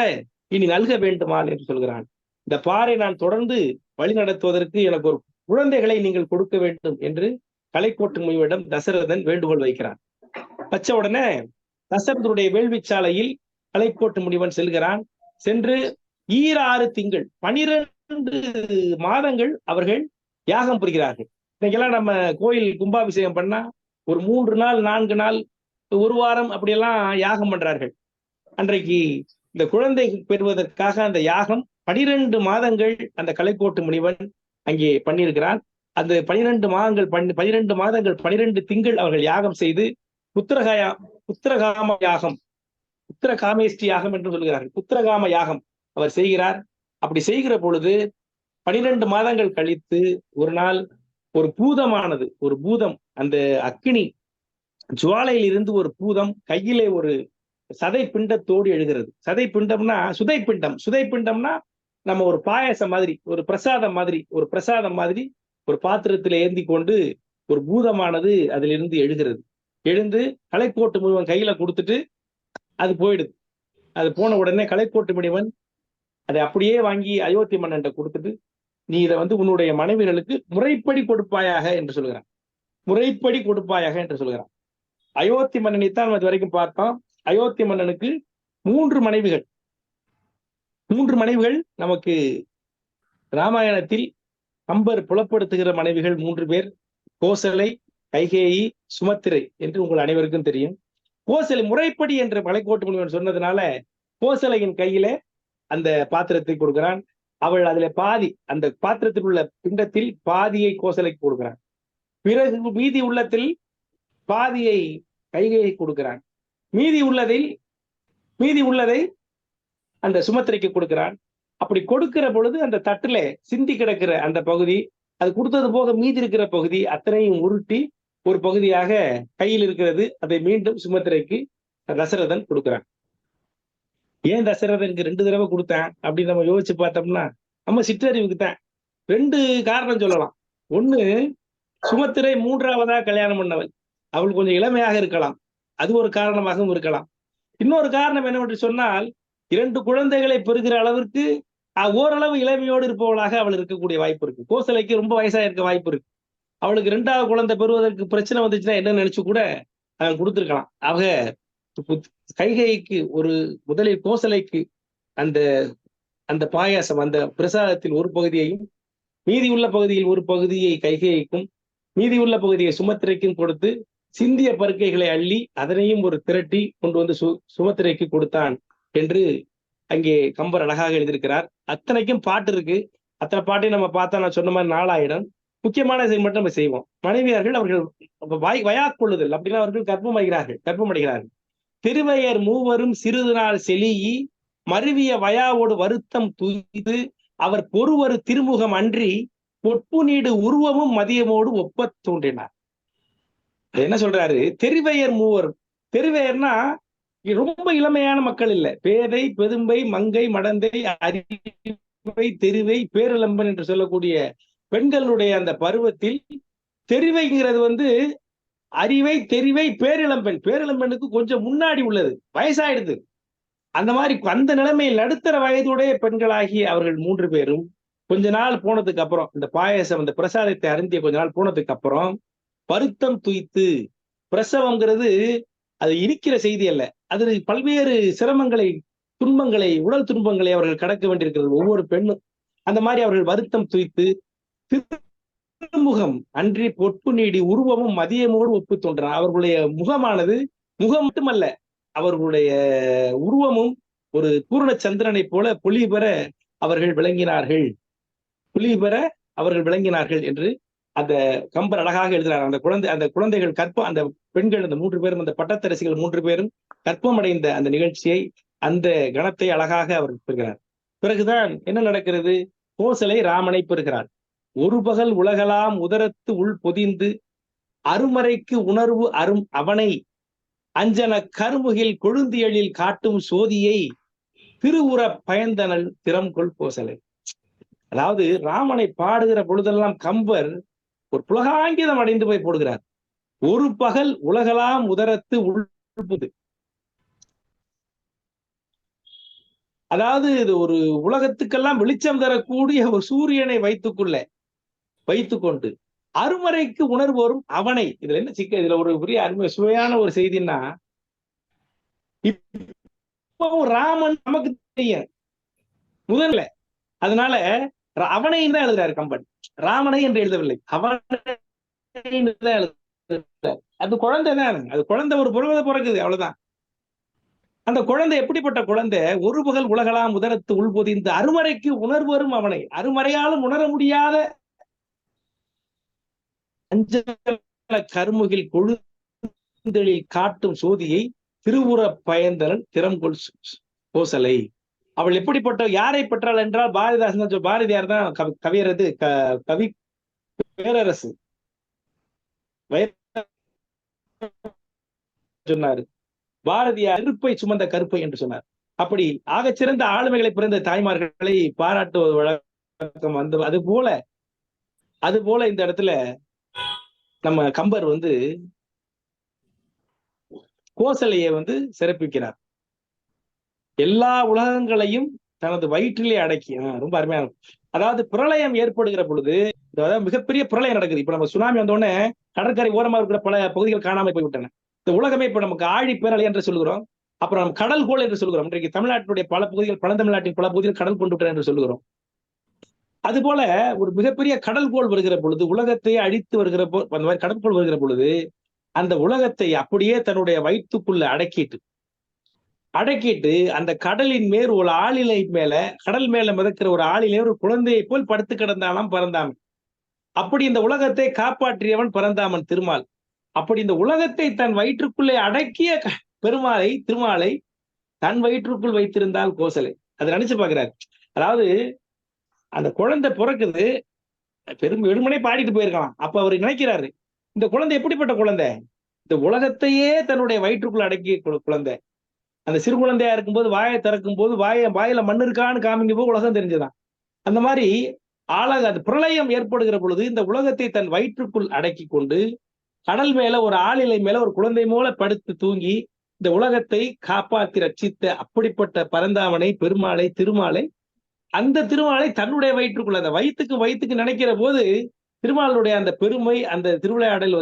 இனி நல்க வேண்டுமான் என்று சொல்கிறான். இந்த பாறை நான் தொடர்ந்து வழி நடத்துவதற்கு எனக்கு ஒரு குழந்தைகளை நீங்கள் கொடுக்க வேண்டும் என்று கலைக்கோட்டு முனிவரிடம் தசரதன் வேண்டுகோள் வைக்கிறான். வச்ச உடனே தசரதனுடைய வேள்விச்சாலையில் கலைக்கோட்டு முனிவன் செல்கிறான். சென்று 6 திங்கள் 12 மாதங்கள் அவர்கள் யாகம் புரிகிறார்கள். இன்னைக்கெல்லாம் நம்ம கோயில் கும்பாபிஷேகம் பண்ணா ஒரு 3 நாள் 4 நாள் 1 வாரம் அப்படியெல்லாம் யாகம் பண்றார்கள். அன்றைக்கு இந்த குழந்தை பெறுவதற்காக அந்த யாகம் 12 மாதங்கள் அந்த கலைக்கோட்டு முனிவன் அங்கே பண்ணியிருக்கிறான். அந்த 12 மாதங்கள் 12 திங்கள் அவர்கள் யாகம் செய்து புத்திரகாம யாகம் புத்திரகாமேஷ்டி யாகம் என்று சொல்கிறார்கள். புத்திரகாம யாகம் அவர் செய்கிறார். அப்படி செய்கிற பொழுது 12 மாதங்கள் கழித்து ஒரு நாள் ஒரு பூதமானது, ஒரு பூதம், அந்த அக்கினி ஜுவாலையில் இருந்து ஒரு பூதம் கையிலே ஒரு சதை பிண்டத்தோடு எழுகிறது. சதை பிண்டம்னா சுதை பிண்டம். சுதை பிண்டம்னா நம்ம ஒரு பாயசம் மாதிரி, ஒரு பிரசாதம் மாதிரி, ஒரு பாத்திரத்தில் ஏந்தி கொண்டு ஒரு பூதமானது அதிலிருந்து எழுகிறது. எழுந்து கலைக்கோட்டு முனிவன் கையில கொடுத்துட்டு அது போயிடுது. அது போன உடனே கலைக்கோட்டு முனிவன் அதை அப்படியே வாங்கி அயோத்தி மன்னன் கொடுத்துட்டு, நீ இதை உன்னுடைய மனைவிகளுக்கு முறைப்படி கொடுப்பாயாக என்று சொல்கிறான். முறைப்படி கொடுப்பாயாக என்று சொல்கிறான். அயோத்தி மன்னனைத்தான் அது வரைக்கும் பார்த்தோம். அயோத்தி மன்னனுக்கு 3 மனைவிகள். 3 மனைவிகள் நமக்கு ராமாயணத்தில் கம்பர் புலப்படுத்துகிற மனைவிகள் 3 பேர். கோசலை, கைகேயி, சுமத்திரை என்று உங்கள் அனைவருக்கும் தெரியும். கோசலை முறைப்படி என்று மலைக்கோட்டு முனிவன் சொன்னதுனால கோசலையின் கையில அந்த பாத்திரத்தை கொடுக்கிறான். அவள் அதில பாதி, அந்த பாத்திரத்தில் உள்ள பிண்டத்தில் பாதியை கோசலைக்கு கொடுக்கிறான். பிறகு மீதி உள்ளத்தில் பாதியை கைகையை கொடுக்கிறான். மீதி உள்ளதை அந்த சுமத்திரைக்கு கொடுக்கிறான். அப்படி கொடுக்கிற பொழுது அந்த தட்டுல சிந்தி கிடக்கிற அந்த பகுதி, அது கொடுத்தது போக மீதி இருக்கிற பகுதி அத்தனையும் உருட்டி ஒரு பகுதியாக கையில் இருக்கிறது. அதை மீண்டும் சுமத்திரைக்கு தசரதன் கொடுக்கிறான். ஏன் தசரதனுக்கு 2 தடவை கொடுத்தேன் அப்படின்னு நம்ம யோசிச்சு பார்த்தோம்னா, நம்ம சிற்றறிவுக்கு தான் 2 காரணம் சொல்லலாம். ஒண்ணு, சுமத்திரை 3ஆவதா கல்யாணம் பண்ணவள், அவள் கொஞ்சம் இளமையாக இருக்கலாம், அது ஒரு காரணமாகவும் இருக்கலாம். இன்னொரு காரணம் என்னவென்று சொன்னால், 2 குழந்தைகளை பெறுகிற அளவிற்கு ஓரளவு இளமையோடு இருப்பவளாக அவள் இருக்கக்கூடிய வாய்ப்பு இருக்கு. கோசலைக்கு ரொம்ப வயசா இருக்க வாய்ப்பு இருக்கு. அவளுக்கு 2வது குழந்தை பெறுவதற்கு பிரச்சனை வந்துச்சுன்னா என்ன நினைச்சு கூட அவன் கொடுத்திருக்கலாம். கைகைக்கு முதலில் கோசலைக்கு அந்த அந்த பாயாசம், அந்த பிரசாதத்தில் ஒரு பகுதியையும், மீதி உள்ள பகுதியில் ஒரு பகுதியை கைகைக்கும், மீதி உள்ள பகுதியை சுமத்திரைக்கும் கொடுத்து சிந்திய பருக்கைகளை அள்ளி அதனையும் ஒரு திரட்டி கொண்டு வந்து சுமத்திரைக்கு கொடுத்தான் என்று அங்கே கம்பர் அழகாக எழுதியிருக்கிறார். அத்தனைக்கும் பாட்டு இருக்கு. அத்தனை பாட்டையும் நம்ம பார்த்தா நான் சொன்ன மாதிரி 4000. முக்கியமான மட்டும் நம்ம செய்வோம். மனைவியார்கள் அவர்கள் வயாக்கொள்ளுதல் அப்படின்னா அவர்கள் கர்ப்பமடைகிறார்கள். திருவையர் மூவரும் சிறிது நாள் செலியி மருவிய வயாவோடு வருத்தம் தூய்து அவர் பொறுவரு திருமுகம் அன்றி பொற்பு நீடு உருவமும் மதியமோடு ஒப்ப தோன்றினார். என்ன சொல்றாரு? தெருவையர் மூவரும். தெருவையர்னா ரொம்ப இளமையான மக்கள் இல்ல, பேதை, பெரும்பை, மங்கை, மடந்தை, அறிவை, தெருவை, பேரிளம்பன் என்று சொல்லக்கூடிய பெண்களுடைய அந்த பருவத்தில் தெரிவைங்கிறது அறிவை, தெரிவை, பேரிளம்பெண். பேரிளம்பெண்ணுக்கு கொஞ்சம் முன்னாடி உள்ளது, வயசாயிடுது. அந்த மாதிரி அந்த நிலைமையில் நடுத்தர வயதுடைய பெண்களாகி அவர்கள் 3 பேரும் கொஞ்ச நாள் போனதுக்கு அப்புறம், இந்த பாயசம், இந்த பிரசாதத்தை அருந்திய கொஞ்ச நாள் போனதுக்கு அப்புறம் வருத்தம் துய்த்து, பிரசவங்கிறது அது இருக்கிற செய்தி அல்ல, அது பல்வேறு சிரமங்களை, துன்பங்களை, உடல் துன்பங்களை அவர்கள் கடக்க வேண்டியிருக்கிறது ஒவ்வொரு பெண்ணும். அந்த மாதிரி அவர்கள் வருத்தம் துய்த்து திருமுகம் அன்றி பொற்பு நீடி உருவமும் மதியமோடு ஒப்பு தோன்றார். அவர்களுடைய முகமானது, முகம் மட்டுமல்ல, அவர்களுடைய உருவமும் ஒரு பூரண சந்திரனை போல பொலிபெற அவர்கள் விளங்கினார்கள் என்று அந்த கம்பர் அழகாக எழுதுகிறார். அந்த குழந்தைகள் அந்த பெண்கள், அந்த 3 பேரும், அந்த பட்டத்தரசிகள் 3 பேரும் கற்பம் அடைந்த அந்த நிகழ்ச்சியை, அந்த கணத்தை அழகாக அவர் பெறுகிறார். பிறகுதான் என்ன நடக்கிறது? கோசலை ராமனை பெறுகிறார். ஒரு பகல் உலகலாம் உதரத்து உள் பொதிந்து அருமறைக்கு உணர்வு அரும் அவனை அஞ்சன கருமுகில் கொழுந்தியலில் காட்டும் சோதியை திருவுற பயந்தனல் திறம்கொள் கோசலை. அதாவது ராமனை பாடுகிற பொழுதெல்லாம் கம்பர் ஒரு புலகாங்கிதம் அடைந்து போய் போடுகிறார். ஒரு பகல் உலகலாம் உதரத்து உள்புது. அதாவது இது ஒரு உலகத்துக்கெல்லாம் வெளிச்சம் தரக்கூடிய ஒரு சூரியனை வைத்துக்கொண்டு அருமறைக்கு உணர்வோரும் அவனை. இதுல என்ன சிக்க? இதுல ஒரு பெரிய அருமை சுவையான ஒரு செய்தின்னா, இப்போ ராமன் நமக்கு தெரியும் முதல்ல, அதனால அவனை தான் எழுதுறாரு கம்பன், ராமனை என்று எழுதவில்லை, அவனை தான் எழுதுறாரு. அது குழந்தை தான், அது குழந்தை ஒரு பருவத்தை பிறகுது, அவ்வளவுதான். அந்த குழந்தை எப்படிப்பட்ட குழந்தை? ஒரு பகல் உலகலாம் உதரத்து உள்பொதிந்து அருமறைக்கு உணர்வரும் அவனை, அருமறையாலும் உணர முடியாத கருமுகில் கொழுந்தெழில் காட்டும் சோதியை திருவுர பயந்தரன் திறம்கொள் கோசலை. அவள் எப்படிப்பட்ட யாரை பெற்றாள் என்றால் பாரதிதாசன் பாரதியார் தான் கவியரது கவி பேரரசு சொன்னாரு. பாரதியார் நெருப்பை சுமந்த கருப்பை என்று சொன்னார். அப்படி ஆகச்சிறந்த ஆளுமைகளை பிறந்த தாய்மார்களை பாராட்டுவது வழக்கம். அது போல இந்த இடத்துல நம்ம கம்பர் வந்து கோசலையை சிறப்பிக்கிறார். எல்லா உலகங்களையும் தனது வயிற்றிலே அடக்கி. ரொம்ப அருமையான. அதாவது பிரளயம் ஏற்படுகிற பொழுது, மிகப்பெரிய பிரளயம் நடக்குது. இப்ப நம்ம சுனாமி வந்தோடனே கடற்கரை ஓரமா இருக்கிற பல பகுதிகள் காணாமல் போய்விட்டன. இந்த உலகமே இப்ப நமக்கு ஆழி பேரலை என்று சொல்கிறோம். அப்புறம் நம்ம கடல் கோள் என்று சொல்கிறோம். இன்றைக்கு தமிழ்நாட்டினுடைய பல பகுதிகள், பழந்தமிழ்நாட்டின் பல பகுதிகள் கடல் கொண்டு விட்டன என்று சொல்கிறோம். அதுபோல ஒரு மிகப்பெரிய கடல் கோள் வருகிற பொழுது, உலகத்தை அழித்து வருகிற அந்த மாதிரி கடற்கோள் வருகிற பொழுது, அந்த உலகத்தை அப்படியே தன்னுடைய வயிற்றுக்குள்ள அடக்கிட்டு அந்த கடலின் மேல் ஒரு ஆளிலை மேல, கடல் மேல மிதக்கிற ஒரு ஆளிலே ஒரு குழந்தையை போல் படுத்து கிடந்தானாம் பரந்தாமன். அப்படி இந்த உலகத்தை காப்பாற்றியவன் பரந்தாமன் திருமால். அப்படி இந்த உலகத்தை தன் வயிற்றுக்குள்ளே அடக்கிய திருமாலை தன் வயிற்றுக்குள் வைத்திருந்தால் கோசலை. அதை நினைச்சு பாக்குறாரு. அதாவது அந்த குழந்தை பிறக்குது, வெறுமனே பாடிட்டு போயிருக்கலாம். அப்ப அவர் நினைக்கிறாரு, இந்த குழந்தை எப்படிப்பட்ட குழந்தை? இந்த உலகத்தையே தன்னுடைய வயிற்றுக்குள் அடக்கிய குழந்தை. அந்த சிறு குழந்தையா இருக்கும்போது வாயை திறக்கும் போது வாயில மண் இருக்கான்னு காமிக்கும் போது உலகம் தெரிஞ்சதான். அந்த மாதிரி அது பிரளயம் ஏற்படுகிற பொழுது இந்த உலகத்தை தன் வயிற்றுக்குள் அடக்கி கொண்டு கடல் மேல ஒரு ஆளிலை மேல ஒரு குழந்தை போல படுத்து தூங்கி இந்த உலகத்தை காப்பாற்றி ரட்சித்த அப்படிப்பட்ட பரந்தாமனை, திருமாலை அந்த திருமாலை தன்னுடைய வயிற்றுக்குள்ள, அந்த வயிற்றுக்கு நினைக்கிற போது திருமாலுடைய அந்த பெருமை, அந்த திருவிளையாடல்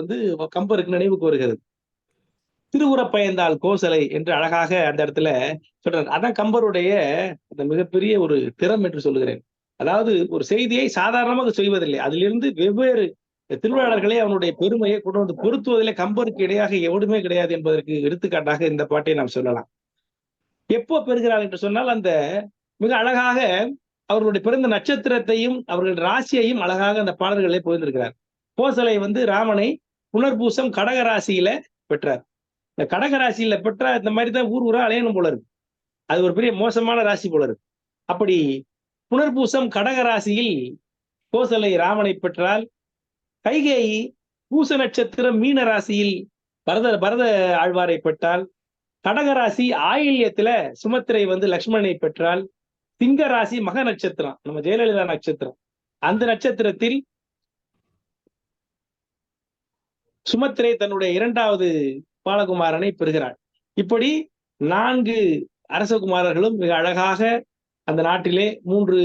கம்பருக்கு நினைவுக்கு வருகிறது. திருவுர பயந்தால் கோசலை என்று அழகாக அந்த இடத்துல சொல்றாரு. அதான் கம்பருடைய அந்த மிகப்பெரிய ஒரு திறம் என்று சொல்லுகிறேன். அதாவது ஒரு செய்தியை சாதாரணமாக செய்வதில்லை, அதிலிருந்து வெவ்வேறு திருவிளையாடல்களை அவனுடைய பெருமையை கொண்டு பொருத்துவதிலே கம்பருக்கு இடையாக எவடுமே கிடையாது என்பதற்கு எடுத்துக்காட்டாக இந்த பாட்டை நாம் சொல்லலாம். எப்போ பெறுகிறார் என்று சொன்னால், அந்த மிக அழகாக அவர்களுடைய பிறந்த நட்சத்திரத்தையும் அவர்கள் ராசியையும் அழகாக அந்த பாடல்களை புரிந்திருக்கிறார். கோசலை ராமனை புனர்பூசம் கடக ராசியில பெற்றார். இந்த கடக ராசியில பெற்றா இந்த மாதிரி தான் ஊரா அலையணும் போல இருக்கு. அது ஒரு பெரிய மோசமான ராசி போல இருக்கு. அப்படி புனர்பூசம் கடக ராசியில் கோசலை ராமனை பெற்றால், கைகேயி பூச நட்சத்திரம் மீன ராசியில் பரத ஆழ்வாரை பெற்றால், கடகராசி ஆயில்யத்துல சுமத்திரை லக்ஷ்மணனை பெற்றால், சிங்க ராசி மக நட்சத்திரம், நம்ம ஜெயலலிதா நட்சத்திரம், அந்த நட்சத்திரத்தில் சுமத்திரை தன்னுடைய இரண்டாவது பாலகுமாரனை பெறுகிறாள். இப்படி 4 அரசகுமாரர்களும் மிக அழகாக அந்த நாட்டிலே 3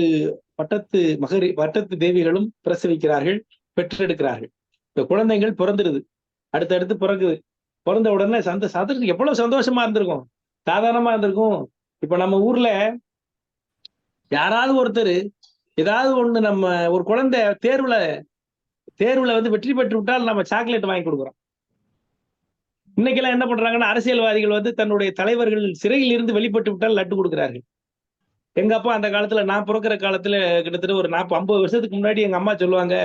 வட்டத்து தேவிகளும் பிரசவிக்கிறார்கள், பெற்றெடுக்கிறார்கள். இந்த குழந்தைகள் பிறந்துருது, அடுத்தடுத்து பிறகுது. பிறந்த உடனே எவ்வளவு சந்தோஷமா இருந்திருக்கும், சாதாரணமா இருந்திருக்கும். இப்ப நம்ம ஊர்ல யாராவது ஒருத்தர் ஏதாவது ஒண்ணு, நம்ம ஒரு குழந்தை தேர்வுல வெற்றி பெற்று விட்டால் நம்ம சாக்லேட் வாங்கி கொடுக்குறோம். இன்னைக்கெல்லாம் என்ன பண்றாங்கன்னா, அரசியல்வாதிகள் தன்னுடைய தலைவர்கள் சிறையில் இருந்து வெளிப்பட்டு விட்டால் லட்டு கொடுக்கிறார்கள். எங்க அப்பா அந்த காலத்துல, நான் பிறக்கிற காலத்துல, கிட்டத்தட்ட ஒரு 50 வருஷத்துக்கு முன்னாடி எங்க அம்மா சொல்லுவாங்க,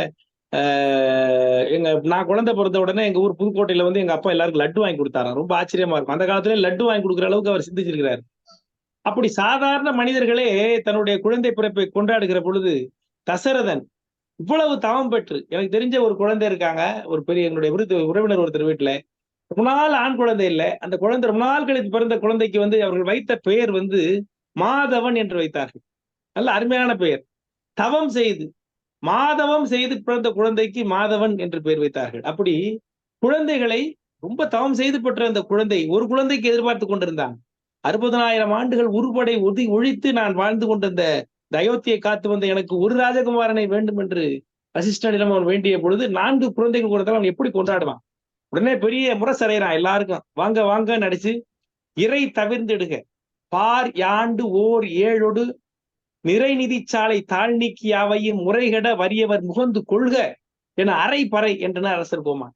நான் குழந்தை பிறந்த உடனே எங்க ஊர் புதுக்கோட்டையில எங்க அப்பா எல்லாருக்கும் லட்டு வாங்கி கொடுத்தாராம். ரொம்ப ஆச்சரியமா இருக்கும். அந்த காலத்துல லட்டு வாங்கி கொடுக்குற அளவுக்கு அவர் சிந்திச்சிருக்கிறார். அப்படி சாதாரண மனிதர்களே தன்னுடைய குழந்தை பிறப்பை கொண்டாடுகிற பொழுது, தசரதன் இவ்வளவு தவம் பெற்று, எனக்கு தெரிஞ்ச ஒரு குழந்தை இருக்காங்க, ஒரு பெரிய என்னுடைய உறவினர் ஒருத்தர் வீட்டுல ரொம்ப நாள் ஆண் குழந்தை இல்லை. அந்த குழந்தை ரொம்ப நாள் கழித்து பிறந்த குழந்தைக்கு அவர்கள் வைத்த பெயர் மாதவன் என்று வைத்தார்கள். நல்ல அருமையான பெயர். தவம் செய்து மாதவம் செய்து பிறந்த குழந்தைக்கு மாதவன் என்று பெயர் வைத்தார்கள். அப்படி குழந்தைகளை ரொம்ப தவம் செய்து பெற்ற அந்த குழந்தை ஒரு குழந்தைக்கு எதிர்பார்த்து கொண்டிருந்தான். 60,000 ஆண்டுகள் உருப்படை ஒழித்து நான் வாழ்ந்து கொண்டிருந்த அயோத்தியை காத்து வந்த எனக்கு ஒரு ராஜகுமாரனை வேண்டும் என்று வசிஷ்டனிடம் அவன் வேண்டிய பொழுது 4 குழந்தைகள் கொடுத்தால் அவன் எப்படி கொண்டாடுவான்? உடனே பெரிய முரசறையறான் எல்லாருக்கும், வாங்க வாங்க நடிச்சு, இறை தவிர்ந்திடுக பார் யாண்டு ஓர் 7 நிறைநிதி சாலை தாழ் நீக்கி யாவையும் முறைகட வறியவர் முகந்து கொள்க என அரை பறை என்றன அரசர் கோமான்.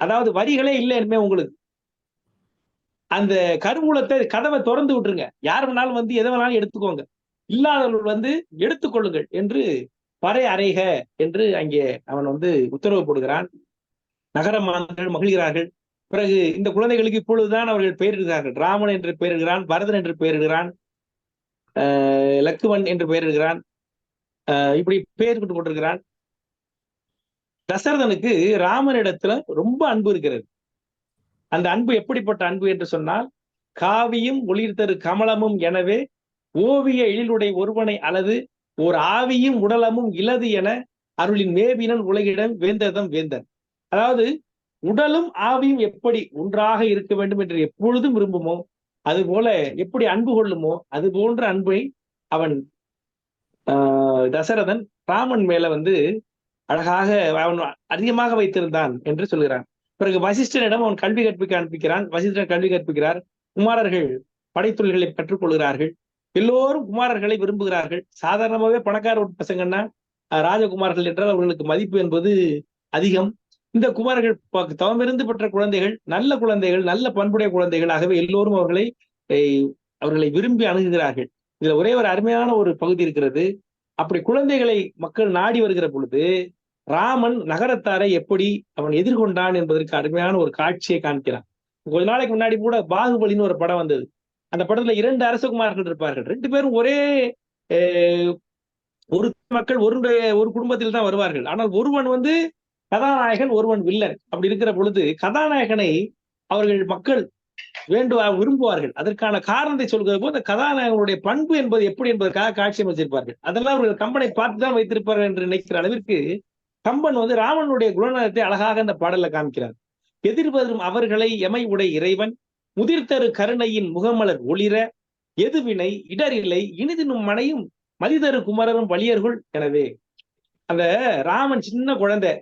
அதாவது வரிகளே இல்லை இனிமே உங்களுக்கு, அந்த கருவூலத்தை கதவை திறந்து விட்டுருங்க, யார் வேணாலும் எதை வேணாலும் எடுத்துக்கோங்க, இல்லாதவர்கள் எடுத்துக்கொள்ளுங்கள் என்று பறை அறைக என்று அங்கே அவன் உத்தரவு போடுகிறான். நகர மாந்தர்கள் மகிழ்கிறார்கள். பிறகு இந்த குழந்தைகளுக்கு இப்பொழுதுதான் அவர்கள் பெயரிடுகிறார்கள். ராமன் என்று பெயரிடுகிறான், பரதன் என்று பெயரிடுகிறான், லக்குவன் என்று பெயரிடுகிறான், இப்படி பெயர் கொண்டு கொண்டிருக்கிறான். தசரதனுக்கு ராமனிடத்துல ரொம்ப அன்பு இருக்கிறது. அந்த அன்பு எப்படிப்பட்ட அன்பு என்று சொன்னால், காவியும் ஒளிர்தரு கமலமும் எனவே ஓவிய எழிலுடை ஒருவனை அல்லது ஓர் ஆவியும் உடலமும் இலது என அருளின் மேவினன் உலகிடம் வேந்ததம் வேந்தன். அதாவது உடலும் ஆவியும் எப்படி ஒன்றாக இருக்க வேண்டும் என்று எப்பொழுதும் விரும்புமோ, அது போல எப்படி அன்பு கொள்ளுமோ அது போன்ற அன்பை அவன் தசரதன் ராமன் மேல அழகாக அவன் அதிகமாக வைத்திருந்தான் என்று சொல்கிறான். பிறகு வசிஷ்டனிடம் அவன் கல்வி கற்பிக்க அனுப்பிக்கிறான். வசிஷ்டன் கல்வி கற்பிக்கிறார். குமாரர்கள் படைத்தொழில்களை கற்றுக்கொள்கிறார்கள். எல்லோரும் குமாரர்களை விரும்புகிறார்கள். சாதாரணமாகவே பணக்கார பசங்கன்னா ராஜகுமார்கள் என்றால் அவர்களுக்கு மதிப்பு என்பது அதிகம். இந்த குமாரர்கள் தவமிருந்து பெற்ற குழந்தைகள், நல்ல குழந்தைகள், நல்ல பண்புடைய குழந்தைகள். ஆகவே எல்லோரும் அவர்களை விரும்பி அணுகுகிறார்கள். இதுல ஒரே ஒரு அருமையான ஒரு பகுதி இருக்கிறது. அப்படி குழந்தைகளை மக்கள் நாடி வருகிற பொழுது ராமன் நகரத்தாரை எப்படி அவன் எதிர்கொண்டான் என்பதற்கு அருமையான ஒரு காட்சியை காண்கிறான். கொஞ்ச நாளைக்கு முன்னாடி கூட பாகுபலின்னு ஒரு படம் வந்தது. அந்த படத்துல 2 அரசகுமார்கள் இருப்பார்கள். 2 பேரும் ஒரே ஒரு மக்கள் ஒரு குடும்பத்தில் தான் வருவார்கள். ஆனால் ஒருவன் கதாநாயகன், ஒருவன் வில்லன். அப்படி இருக்கிற பொழுது கதாநாயகனை அவர்கள் மக்கள் விரும்புவார்கள். அதற்கான காரணத்தை சொல்கிற போது அந்த கதாநாயகனுடைய பண்பு என்பது எப்படி என்பதற்காக காட்சி அமைச்சிருப்பார்கள். அதெல்லாம் அவர்கள் கம்பனை பார்த்துதான் வைத்திருப்பார்கள் என்று நினைக்கிற அளவிற்கு கம்பன் ராமனுடைய குணநலத்தை அழகாக அந்த பாடல்ல காமிக்கிறார். எதிர்வரும் அவர்களை எமை உடை இறைவன் முதிர்த்தரு கருணையின் முகமலர் ஒளிர எதுவினை இடரில்லை இனிதினும் மனையும் மதிதரு குமரரும் வலியர்கள். எனவே அந்த ராமன் சின்ன குழந்தை.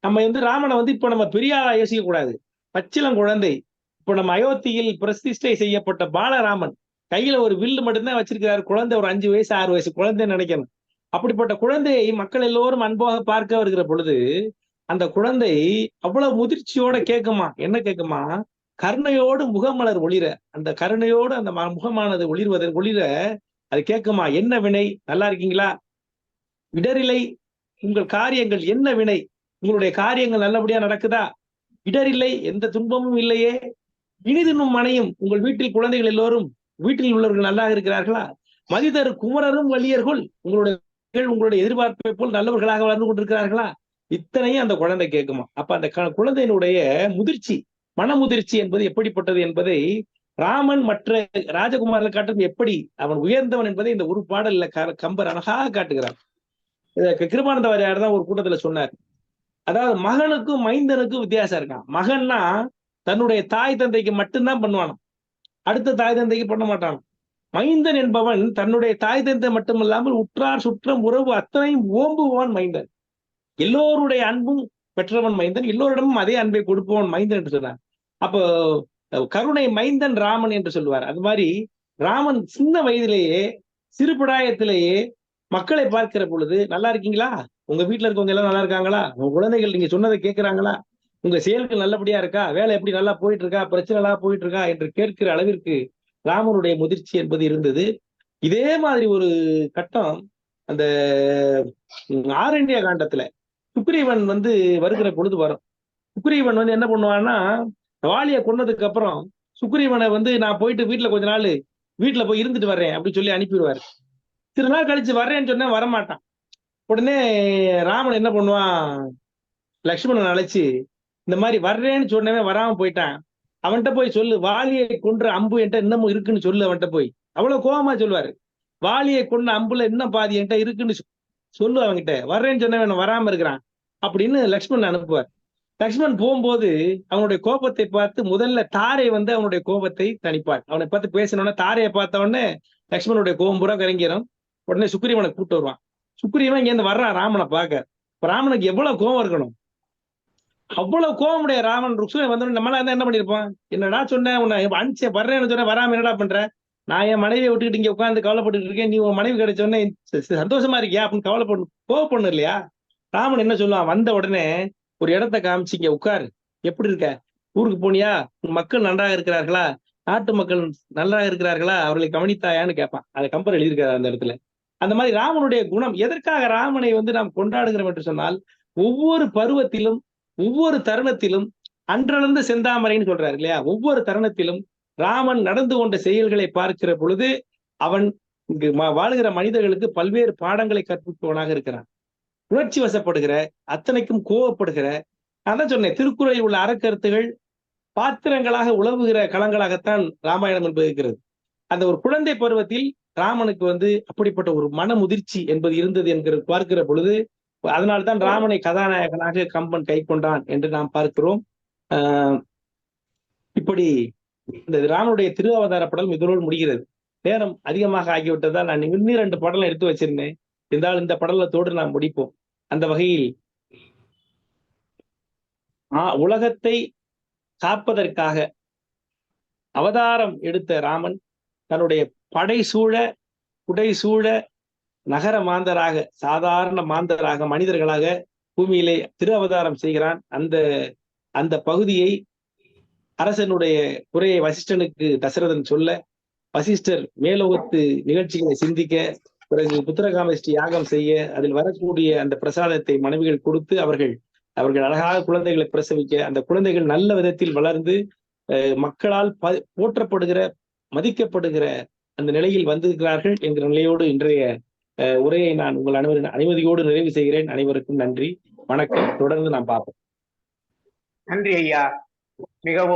நம்ம ராமனை இப்ப நம்ம பெரியாரா யோசிக்க கூடாது. பச்சிளம் குழந்தை. இப்ப நம்ம அயோத்தியில் பிரதிஷ்டை செய்யப்பட்ட பாலராமன் கையில ஒரு வில்லு மட்டும்தான் வச்சிருக்கிறார். குழந்தை ஒரு 5 வயசு 6 வயசு குழந்தைன்னு நினைக்கணும். அப்படிப்பட்ட குழந்தையை மக்கள் எல்லோரும் அன்பாக பார்க்க வருகிற பொழுது அந்த குழந்தை அவ்வளவு முதிர்ச்சியோட கேட்குமா, என்ன கேட்குமா, கருணையோடு முகமலர் ஒளிர. அந்த கருணையோடு அந்த முகமானது ஒளிர அது கேட்குமா, என்ன வினை, நல்லா இருக்கீங்களா, இடரில்லை உங்கள் காரியங்கள், என்ன வினை, உங்களுடைய காரியங்கள் நல்லபடியா நடக்குதா, இடரில்லை எந்த துன்பமும் இல்லையே, இனிதினும் மனையும் உங்கள் வீட்டில் குழந்தைகள் எல்லோரும் வீட்டில் உள்ளவர்கள் நல்லா இருக்கிறார்களா, மதிதரு குமரரும் வலியர்கள் உங்களுடைய எதிர்பார்ப்பை போல் நல்லவர்களாக வளர்ந்து கொண்டிருக்கிறார்களா, இத்தனையும் அந்த குழந்தை கேட்குமா. அப்ப அந்த குழந்தையினுடைய முதிர்ச்சி, மனமுதிர்ச்சி என்பது எப்படிப்பட்டது என்பதை ராமன் மற்ற ராஜகுமாரர்கள் காட்டும் எப்படி அவன் உயர்ந்தவன் என்பதை இந்த ஒரு பாடல்ல கம்பர் அழகாக காட்டுகிறார். கிருபானந்த வாரியார் தான் ஒரு கூட்டத்துல சொன்னார். அதாவது மகனுக்கும் மைந்தனுக்கும் வித்தியாசம் இருக்கான். மகன்னா தன்னுடைய தாய் தந்தைக்கு மட்டும்தான் பண்ணுவான், அடுத்த தாய் தந்தைக்கு பண்ண மாட்டான். மைந்தன் என்பவன் தன்னுடைய தாய் தந்தை மட்டுமல்லாமல் உற்றார் சுற்றம் உறவு அத்தனையும் ஓம்புவான் மைந்தன். எல்லோருடைய அன்பும் பெற்றவன் மைந்தன், எல்லோரிடமும் அதே அன்பை கொடுப்பவன் மைந்தன் என்று சொன்னார். அப்போ கருணை மைந்தன் ராமன் என்று சொல்லுவார். அது மாதிரி ராமன் சின்ன வயதிலேயே சிறுபிராயத்திலேயே மக்களை பார்க்கிற பொழுது, நல்லா இருக்கீங்களா, உங்க வீட்டுல இருக்கவங்க எல்லாம் நல்லா இருக்காங்களா, உங்க குழந்தைகள் நீங்க சொன்னதை கேட்கிறாங்களா, உங்க செயல்கள் நல்லபடியா இருக்கா, வேலை எப்படி நல்லா போயிட்டு இருக்கா, பிரச்சனை எல்லாம் போயிட்டு இருக்கா என்று கேட்கிற அளவிற்கு ராமனுடைய முதிர்ச்சி என்பது இருந்தது. இதே மாதிரி ஒரு கட்டம் அந்த ஆரண்ய காண்டத்துல சுக்ரீவன் வருகிற பொழுது வரும். சுக்ரீவன் என்ன பண்ணுவான்னா, வாலியை கொன்னதுக்கு அப்புறம் சுக்ரீவனை நான் போயிட்டு வீட்டுல கொஞ்ச நாள் வீட்டுல போய் இருந்துட்டு வர்றேன் அப்படின்னு சொல்லி அனுப்பிடுவாரு. சில நாள் கழிச்சு வர்றேன்னு சொன்னா வரமாட்டான். உடனே ராமன் என்ன பண்ணுவான், லக்ஷ்மணன் அழைச்சு, இந்த மாதிரி வர்றேன்னு சொன்னவன் வராம போயிட்டான், அவன்கிட்ட போய் சொல்லு, வாலியை கொன்ற அம்பு என்கிட்ட இன்னமும் இருக்குன்னு சொல்லு அவன்கிட்ட போய். அவ்வளவு கோபமா சொல்லுவாரு. வாலியை கொண்ட அம்புல இன்னும் பாதி என்கிட்ட இருக்குன்னு சொல்லு அவன்கிட்ட, வர்றேன்னு சொன்னவன் வராம இருக்கிறான் அப்படின்னு லக்ஷ்மணன் அனுப்புவார். லக்ஷ்மணன் போகும்போது அவனுடைய கோபத்தை பார்த்து முதல்ல தாரை அவனுடைய கோபத்தை தணிப்பாள். அவனை பார்த்து பேசினோடனே தாரையை பார்த்த உடனே லக்ஷ்மணனுடைய கோபம் பூரா கரங்கிடும். உடனே சுக்ரீவனை கூப்பிட்டு வருவான். சுக்ரீவன் இங்க இருந்து வர்றான் ராமனை பார்க்க. ராமனுக்கு எவ்வளவு கோபம் இருக்கணும், அவ்வளவு கோபமுடைய ராமன் ருக்ஷன் வந்தோடனே நம்மளா என்ன பண்ணிருப்பான், என்னடா சொன்னேன், உன்னை அனுப்பிச்சேன், வர்றேன்னு சொன்ன வராம என்னடா பண்ற, நான் என் மனைவியை விட்டுக்கிட்டு இங்க உட்காந்து கவலைப்பட்டு இருக்கேன், நீ உன் மனைவி கிடைச்சோடனே சந்தோஷமா இருக்கியா அப்படின்னு கவலைப்படு கோவப்படணும் இல்லையா. ராமன் என்ன சொல்லுவான், வந்த உடனே ஒரு இடத்த காமிச்சு, இங்க உட்காரு, எப்படி இருக்க, ஊருக்கு போனியா, மக்கள் நன்றாக இருக்கிறார்களா, நாட்டு மக்கள் நன்றாக இருக்கிறார்களா, அவர்களை கவனித்தாயான்னு கேட்பான். அதை கம்பர் எழுதியிருக்காரு அந்த இடத்துல. அந்த மாதிரி ராமனுடைய குணம். எதற்காக ராமனை நாம் கொண்டாடுகிறோம் என்று சொன்னால், ஒவ்வொரு பருவத்திலும் ஒவ்வொரு தருணத்திலும் அன்றளர்ந்த செந்தாமரைன்னு சொல்றாரு இல்லையா? ஒவ்வொரு தருணத்திலும் ராமன் நடந்து கொண்ட செயல்களை பார்க்கிற பொழுது அவன் இங்கு வாழுகிற மனிதர்களுக்கு பல்வேறு பாடங்களை கற்பிப்பவனாக இருக்கிறான். உணர்ச்சி வசப்படுகிற, அத்தனைக்கும் கோவப்படுகிற, நான் தான் சொன்னேன், திருக்குறளில் உள்ள அறக்கருத்துகள் பாத்திரங்களாக உலவுகிற களங்களாகத்தான் ராமாயணம் என்பது இருக்கிறது. அந்த ஒரு குழந்தை பருவத்தில் ராமனுக்கு அப்படிப்பட்ட ஒரு மன முதிர்ச்சி என்பது இருந்தது என்கிறது பார்க்கிற பொழுது, அதனால்தான் ராமனை கதாநாயகனாக கம்பன் கை கொண்டான் என்று நாம் பார்க்கிறோம். இப்படி இந்த ராமனுடைய திரு அவதார படலம் இதனோடு முடிகிறது. நேரம் அதிகமாக ஆகிவிட்டதால் நான் இன்னும் 2 படலம் எடுத்து வச்சிருந்தேன். இருந்தாலும் இந்த படலத்தோடு நாம் முடிப்போம். அந்த வகையில் உலகத்தை காப்பதற்காக அவதாரம் எடுத்த ராமன் தன்னுடைய படைசூழ புடைசூழ நகர மாந்தராக, சாதாரண மாந்தராக, மனிதர்களாக பூமியிலே திரு அவதாரம் செய்கிறான். அந்த பகுதியை அரசனுடைய குறையை வசிஷ்டனுக்கு தசரதன் சொல்ல, வசிஷ்டர் மேலோகத்து நிகழ்ச்சிகளை சிந்திக்க, பிறகு புத்திரகாமேஷ்டி யாகம் செய்ய, அதில் வரக்கூடிய அந்த பிரசாதத்தை மனைவிகள் கொடுத்து அவர்கள் அழகாக குழந்தைகளை பிரசவிக்க, அந்த குழந்தைகள் நல்ல விதத்தில் வளர்ந்து மக்களால் போற்றப்படுகிற, மதிக்கப்படுகிற அந்த நிலையில் வந்திருக்கிறார்கள் என்கிற நிலையோடு இன்றைய உரையை நான் உங்கள் அனைவரின் அனுமதியோடு நிறைவு செய்கிறேன். அனைவருக்கும் நன்றி, வணக்கம். தொடர்ந்து நாம் பார்ப்போம். நன்றி ஐயா. மிகவும்